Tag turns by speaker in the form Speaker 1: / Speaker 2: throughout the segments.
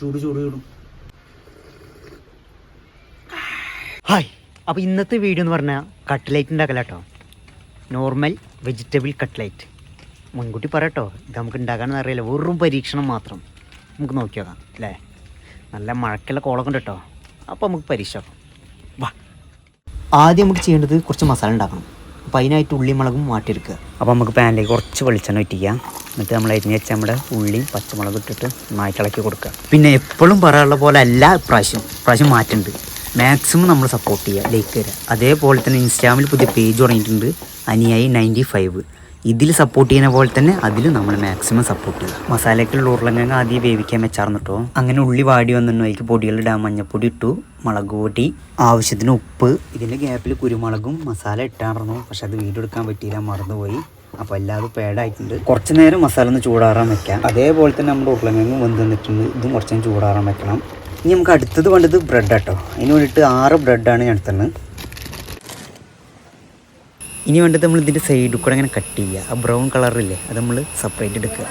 Speaker 1: ചൂട് ചൂട് ചൂടും. ഹായ്, അപ്പോൾ ഇന്നത്തെ വീഡിയോ എന്ന് പറഞ്ഞാൽ കട്ട്ലേറ്റ് ഉണ്ടാക്കലാട്ടോ. Normal vegetable cutlet. മുൻകൂട്ടി പറയട്ടോ, ഇത് നമുക്ക് ഉണ്ടാക്കാനെന്ന് അറിയില്ല, വെറും പരീക്ഷണം മാത്രം. നമുക്ക് നോക്കി നോക്കാം അല്ലേ. നല്ല മഴക്കുള്ള കോളൊക്കെ ഉണ്ട് കേട്ടോ. അപ്പോൾ നമുക്ക് പരീക്ഷ വാ. ആദ്യം നമുക്ക് ചെയ്യേണ്ടത് കുറച്ച് മസാല ഉണ്ടാക്കണം. അപ്പോൾ അതിനായിട്ട് ഉള്ളി മുളകും വാട്ടിയെടുക്കുക. അപ്പോൾ നമുക്ക് പാനിലേക്ക് കുറച്ച് വെളിച്ചെണ്ണ ഒറ്റിക്കുക. എന്നിട്ട് നമ്മൾ അരിഞ്ഞ് വെച്ചാൽ നമ്മുടെ ഉള്ളിയും പച്ചമുളകും ഇട്ടിട്ട് നന്നായിട്ട് ഇളക്കി കൊടുക്കുക. പിന്നെ എപ്പോഴും പറയാനുള്ള പോലെ അല്ല, ഇപ്രാവശ്യം മാറ്റുന്നുണ്ട്. മാക്സിമം നമ്മൾ സപ്പോർട്ട് ചെയ്യുക, ലൈക്ക് തരിക. അതേപോലെ തന്നെ ഇൻസ്റ്റാഗ്രാമിൽ പുതിയ പേജ് തുടങ്ങിയിട്ടുണ്ട്, അനുയായി 95. ഇതിൽ സപ്പോർട്ട് ചെയ്യുന്ന പോലെ തന്നെ അതിൽ നമ്മൾ മാക്സിമം സപ്പോർട്ട് ചെയ്യുക. മസാലയ്ക്കുള്ള ഉരുളക്കിഴങ്ങ് ആദ്യം വേവിക്കാൻ വെച്ചാർന്നു കേട്ടോ. അങ്ങനെ ഉള്ളി വാടി വന്നു, അതിലേക്ക് പൊടികളിടാൻ മഞ്ഞപ്പൊടി ഇട്ടു, മുളക് പൊടി, ആവശ്യത്തിന് ഉപ്പ്. ഇതിൻ്റെ ഗ്യാപ്പിൽ കുരുമുളകും മസാല ഇട്ടായിരുന്നു. പക്ഷെ അത് വീഡിയോ എടുക്കാൻ പറ്റിയില്ല, മറന്നുപോയി. അപ്പോൾ എല്ലാതും പേടായിട്ടുണ്ട്. കുറച്ച് നേരം മസാല ഒന്ന് ചൂടാറാൻ വെക്കാം. അതേപോലെ തന്നെ നമ്മുടെ ഉരുളക്കിഴങ്ങ് വെന്ത് നിന്നിട്ടുണ്ട്, ഇതും കുറച്ച് നേരം ചൂടാറാൻ വെക്കണം. ഇനി നമുക്ക് അടുത്തത് വേണ്ടത് ബ്രെഡ് കേട്ടോ. അതിന് വേണ്ടിയിട്ട് 6 ബ്രെഡാണ് ഞാൻ എടുത്തത്. ഇനി വേണ്ടത് നമ്മൾ ഇതിൻ്റെ സൈഡിൽ കൂടെ അങ്ങനെ കട്ട് ചെയ്യുക. ആ ബ്രൗൺ കളറില്ലേ, അത് നമ്മൾ സെപ്പറേറ്റ് എടുക്കുക.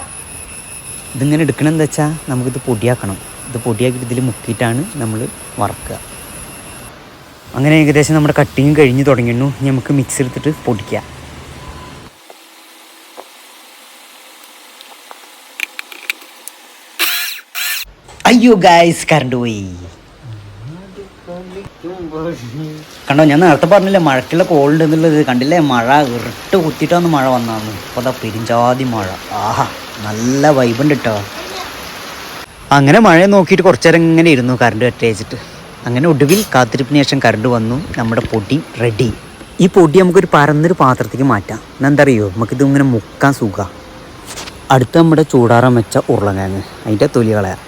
Speaker 1: ഇതിങ്ങനെ എടുക്കണമെന്ന് വെച്ചാൽ നമുക്കിത് പൊടിയാക്കണം. ഇത് പൊടിയാക്കിയിട്ട് ഇതിൽ മുക്കിയിട്ടാണ് നമ്മൾ വറക്കുക. അങ്ങനെ ഏകദേശം നമ്മുടെ കട്ടിങ് കഴിഞ്ഞ് തുടങ്ങിയിരുന്നു. ഇനി നമുക്ക് മിക്സ് എടുത്തിട്ട് പൊടിക്കുക. അയ്യോ ഗായ്സ്, കറണ്ട് പോയി. കണ്ടോ, ഞാൻ നേരത്തെ പറഞ്ഞില്ലേ മഴക്കുള്ള കോൾഡ് എന്നുള്ളത്. കണ്ടില്ലേ, മഴ ഇരട്ട് കുത്തിയിട്ടാണ് മഴ വന്നാന്ന്. അപ്പോൾ അതാ പെരിഞ്ചാതി മഴ. ആഹാ, നല്ല വൈബുണ്ട് കേട്ടോ. അങ്ങനെ മഴ നോക്കിയിട്ട് കുറച്ച് നേരം ഇങ്ങനെ ഇരുന്നു കറണ്ട് കട്ട് വെച്ചിട്ട്. അങ്ങനെ ഒടുവിൽ കാത്തിരിപ്പിന് ശേഷം കറണ്ട് വന്നു. നമ്മുടെ പൊടി റെഡി. ഈ പൊടി നമുക്കൊരു പരന്നൊരു പാത്രത്തേക്ക് മാറ്റാം. എന്താ അറിയോ, നമുക്കിത് ഇങ്ങനെ മുക്കാൻ സുഖം. അടുത്ത് നമ്മുടെ ചൂടാറാൻ വെച്ച ഉരുളക്കിഴങ്ങ്, അതിൻ്റെ തൊലി കളയാം.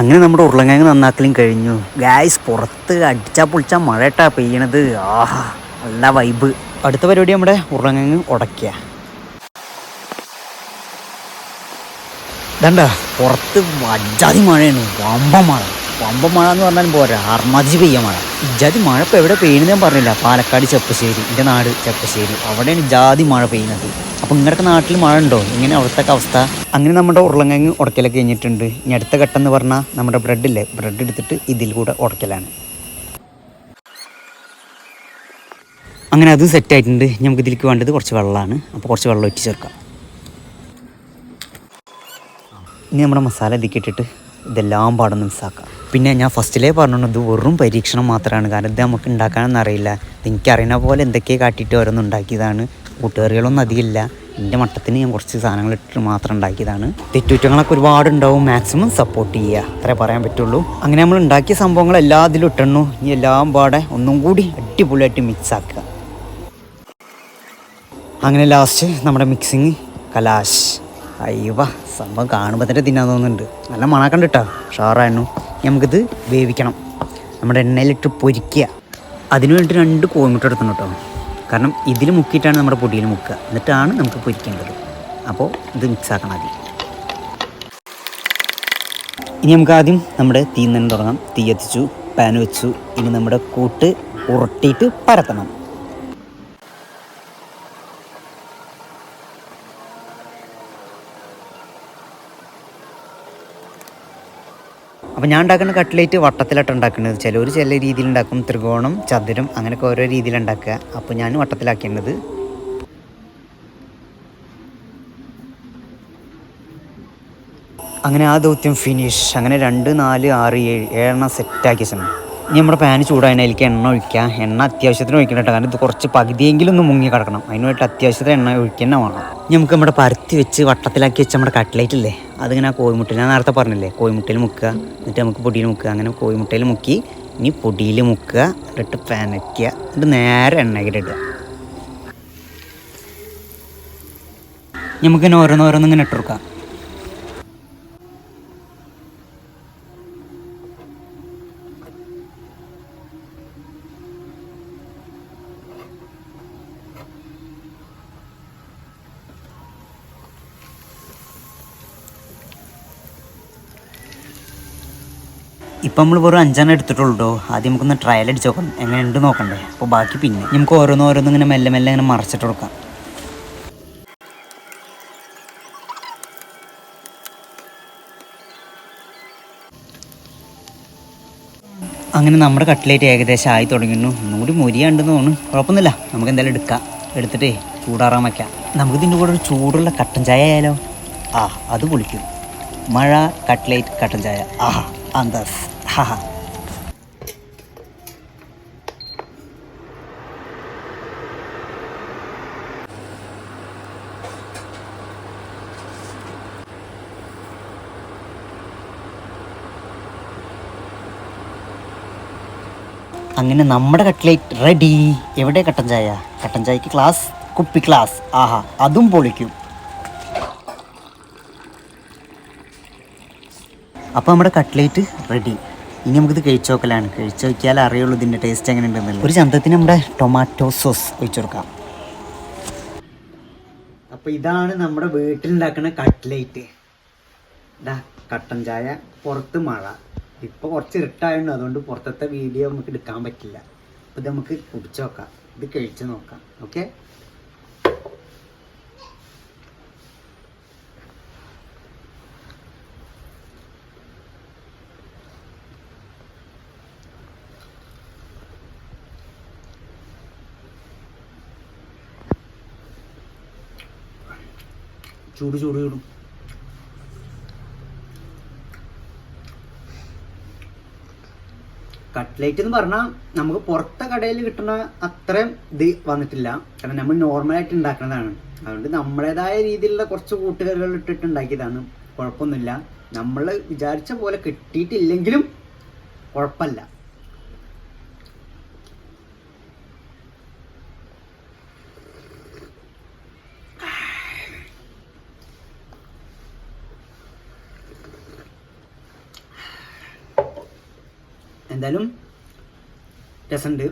Speaker 1: അങ്ങനെ നമ്മുടെ ഉരുളക്കിഴങ്ങ് നന്നാക്കലും കഴിഞ്ഞു. ഗായ്സ്, പുറത്ത് അടിച്ചാൽ പൊളിച്ചാൽ മഴട്ടാ പെയ്യണത്. ആഹാ, നല്ല വൈബ്. അടുത്ത പരിപാടി നമ്മുടെ ഉരുളക്കിഴങ്ങ് ഉടയ്ക്കുക. ഇതണ്ട, പുറത്ത് അജാതി മഴയാണ്. വമ്പ മഴ എന്ന് പറഞ്ഞാലും പോരാ, അർമാതി പെയ്യ മഴ. ഇജാതി മഴ ഇപ്പോൾ എവിടെ പെയ്യുന്നത് ഞാൻ പറഞ്ഞില്ല. പാലക്കാട് ചെപ്പശ്ശേരി, എൻ്റെ നാട് ചെപ്പശ്ശേരി, അവിടെയാണ് ജാതി മഴ പെയ്യുന്നത്. അപ്പോൾ ഇങ്ങനത്തെ നാട്ടിൽ മഴ ഉണ്ടോ? ഇങ്ങനെ അവിടുത്തെ അവസ്ഥ. അങ്ങനെ നമ്മുടെ ഉരുളക്കിഴങ്ങ് ഉടക്കലൊക്കെ കഴിഞ്ഞിട്ടുണ്ട്. ഇനി അടുത്ത ഘട്ടം എന്ന് പറഞ്ഞാൽ നമ്മുടെ ബ്രെഡ് എടുത്തിട്ട് ഇതിൽ കൂടെ ഉടക്കലാണ്. അങ്ങനെ അതും സെറ്റായിട്ടുണ്ട്. നമുക്ക് ഇതിലേക്ക് വേണ്ടത് കുറച്ച് വെള്ളമാണ്. അപ്പോൾ കുറച്ച് വെള്ളം ഒറ്റി ചേർക്കാം. ഇനി നമ്മുടെ മസാല ഇതിലേക്ക് ഇട്ടിട്ട് ഇതെല്ലാം പാടൊന്ന് മിക്സാക്കാം. പിന്നെ ഞാൻ ഫസ്റ്റിലേ പറഞ്ഞു, ഇത് വെറും പരീക്ഷണം മാത്രമാണ്. കാരണം ഇത് നമുക്ക് ഉണ്ടാക്കാനൊന്നും അറിയില്ല. എനിക്കറിയുന്ന പോലെ എന്തൊക്കെയാണ് കാട്ടിയിട്ട് ഓരോന്നും ഉണ്ടാക്കിയതാണ്. കൂട്ടുകറികളൊന്നും അധികമില്ല. എൻ്റെ മട്ടത്തിന് ഞാൻ കുറച്ച് സാധനങ്ങൾ ഇട്ടിട്ട് മാത്രം ഉണ്ടാക്കിയതാണ്. തെറ്റുകുറ്റങ്ങളൊക്കെ ഒരുപാടുണ്ടാവും. മാക്സിമം സപ്പോർട്ട് ചെയ്യുക, അത്രേ പറയാൻ പറ്റുള്ളൂ. അങ്ങനെ നമ്മൾ ഉണ്ടാക്കിയ സംഭവങ്ങൾ എല്ലാം അതിലും ഇട്ടണു. ഇനി എല്ലാം പാടെ ഒന്നും കൂടി അടിപൊളിയായിട്ട് മിക്സ് ആക്കുക. അങ്ങനെ ലാസ്റ്റ് നമ്മുടെ മിക്സിങ് കലാശ്. അയ്യവ, സംഭവം കാണുമ്പോൾ തന്നെ തിന്നാൻ തോന്നുന്നുണ്ട്. നല്ല മണക്കണ്ട് കേട്ടോ, ഷാറായിരുന്നു. നമുക്കിത് വേവിക്കണം. നമ്മുടെ എണ്ണയിലിട്ട് പൊരിക്കുക. അതിന് വേണ്ടി 2 കോഴിമുട്ട എടുക്കണം കേട്ടോ. കാരണം ഇതിൽ മുക്കിയിട്ടാണ് നമ്മുടെ പൊടിയിൽ മുക്കുക, എന്നിട്ടാണ് നമുക്ക് പൊരിക്കേണ്ടത്. അപ്പോൾ ഇത് മിക്സാക്കണം ആദ്യം. ഇനി നമുക്ക് ആദ്യം നമ്മുടെ തീ തന്നെ തുടങ്ങാം. തീ എത്തിച്ചു, പാൻ വെച്ചു. ഇനി നമ്മുടെ കൂട്ട് ഉരുട്ടിയിട്ട് പരത്തണം. അപ്പോൾ ഞാൻ ഉണ്ടാക്കുന്ന കട്ട്ലേറ്റ് വട്ടത്തിലായിട്ട് ഉണ്ടാക്കുന്നത്. ചില രീതിയിൽ ഉണ്ടാക്കും, ത്രികോണം, ചതുരം, അങ്ങനെയൊക്കെ ഓരോ രീതിയിലുണ്ടാക്കുക. അപ്പോൾ ഞാൻ വട്ടത്തിലാക്കിയത്. അങ്ങനെ ആ ദൗത്യം ഫിനിഷ്. അങ്ങനെ 2, 4, 6, 7 സെറ്റാക്കിയ സമയം. ഇനി നമ്മുടെ പാന് ചൂടായതിന് അതിലേക്ക് എണ്ണ ഒഴിക്കുക. എണ്ണ അത്യാവശ്യത്തിന് ഒഴിക്കണം കേട്ടോ. കാരണം ഇത് കുറച്ച് പകുതിയെങ്കിലും ഒന്ന് മുങ്ങി കിടക്കണം. അതിനുവേണ്ടി അത്യാവശ്യത്തിന് എണ്ണ ഒഴിക്കുക തന്നെ വേണം. ഇനി നമുക്ക് നമ്മുടെ പരത്തി വെച്ച് വട്ടത്തിലാക്കി വെച്ച് നമ്മുടെ കട്ട്ലേറ്റ് ഇല്ലേ, അതിങ്ങനെ ആ കോഴിമുട്ടയിൽ, ഞാൻ നേരത്തെ പറഞ്ഞില്ലേ, കോഴിമുട്ടയിൽ മുക്കുക. എന്നിട്ട് നമുക്ക് പൊടിയിൽ മുക്കുക. അങ്ങനെ കോഴിമുട്ടയിൽ മുക്കി ഇനി പൊടിയിൽ മുക്കുക. എന്നിട്ട് പാൻ വയ്ക്കുക. എന്നിട്ട് നേരെ എണ്ണയിൽ ഇടുക. നമുക്കിങ്ങനെ ഓരോന്നിങ്ങനെ ഇട്ട് കൊടുക്കാം. ഇപ്പം നമ്മൾ വെറും 5 എടുത്തിട്ടുള്ളൂ. ആദ്യം നമുക്കൊന്ന് ട്രയൽ അടിച്ച് നോക്കണം, എങ്ങനെ ഉണ്ട് നോക്കണ്ടേ. അപ്പോൾ ബാക്കി പിന്നെ നമുക്ക് ഓരോന്നിങ്ങനെ മെല്ലെ ഇങ്ങനെ മറച്ചിട്ട് കൊടുക്കാം. അങ്ങനെ നമ്മുടെ കട്ട്ലേറ്റ് ഏകദേശം ആയി തുടങ്ങുന്നു. ഒന്നുകൂടി മൊരിയാണ്ടെന്ന് തോന്നുന്നു. കുഴപ്പമൊന്നുമില്ല, നമുക്ക് എന്തായാലും എടുക്കാം. എടുത്തിട്ടേ ചൂടാറാൻ വയ്ക്കാം. നമുക്കിതിൻ്റെ കൂടെ ഒരു ചൂടുള്ള കട്ടൻ ചായ ആയാലോ? ആ, അത് പൊളിക്കും. മഴ കട്ട്ലേറ്റ് കട്ടൻ ചായ. ആഹാ, അന്തസ്. ഹാ. അങ്ങനെ നമ്മുടെ കട്ട്ലേറ്റ് റെഡി. എവിടെ കട്ടൻ ചായ? കട്ടൻ ചായക്ക് ക്ലാസ്, കുപ്പി ക്ലാസ്. ആഹാ, അതും പൊളിക്കും. അപ്പോൾ നമ്മുടെ കട്ട്ലേറ്റ് റെഡി. ഇനി നമുക്കിത് കഴിച്ചു നോക്കലാണ്. കഴിച്ചു നോക്കിയാൽ അറിയുള്ളൂ ഇതിൻ്റെ ടേസ്റ്റ് എങ്ങനെ ഉണ്ടെന്നുള്ളത്. ഒരു ചന്തത്തിന് നമ്മുടെ ടൊമാറ്റോ സോസ് ഒഴിച്ചു കൊടുക്കാം. അപ്പോൾ ഇതാണ് നമ്മുടെ വീട്ടിലുണ്ടാക്കുന്ന കട്ട്ലേറ്റ്. ഇതാ കട്ടൻ ചായ, പുറത്ത് മഴ. ഇപ്പോൾ കുറച്ച് ഇരുട്ടായുണ്ട്, അതുകൊണ്ട് പുറത്തത്തെ വീഡിയോ നമുക്ക് എടുക്കാൻ പറ്റില്ല. അപ്പോൾ ഇത് നമുക്ക് കുടിച്ച് നോക്കാം, ഇത് കഴിച്ച് നോക്കാം. ഓക്കെ, ചൂട് ചൂട് ചൂടും. കട്ട്ലേറ്റ് എന്ന് പറഞ്ഞാൽ നമുക്ക് പുറത്തെ കടയിൽ കിട്ടുന്ന അത്രയും ഇത് വന്നിട്ടില്ല. കാരണം നമ്മൾ നോർമലായിട്ട് ഉണ്ടാക്കുന്നതാണ്. അതുകൊണ്ട് നമ്മുടേതായ രീതിയിലുള്ള കുറച്ച് കൂട്ടുകറികൾ ഇട്ടിട്ട് ഉണ്ടാക്കിയതാണ്. കുഴപ്പമൊന്നുമില്ല. നമ്മൾ വിചാരിച്ച പോലെ കിട്ടിയിട്ടില്ലെങ്കിലും കുഴപ്പമില്ല. എന്തായാലും രസമുണ്ട്,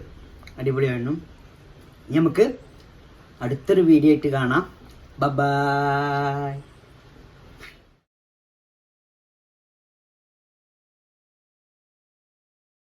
Speaker 1: അടിപൊളിയാണ്. ഇനി നമുക്ക് അടുത്തൊരു വീഡിയോ ആയിട്ട് കാണാം. ബൈ.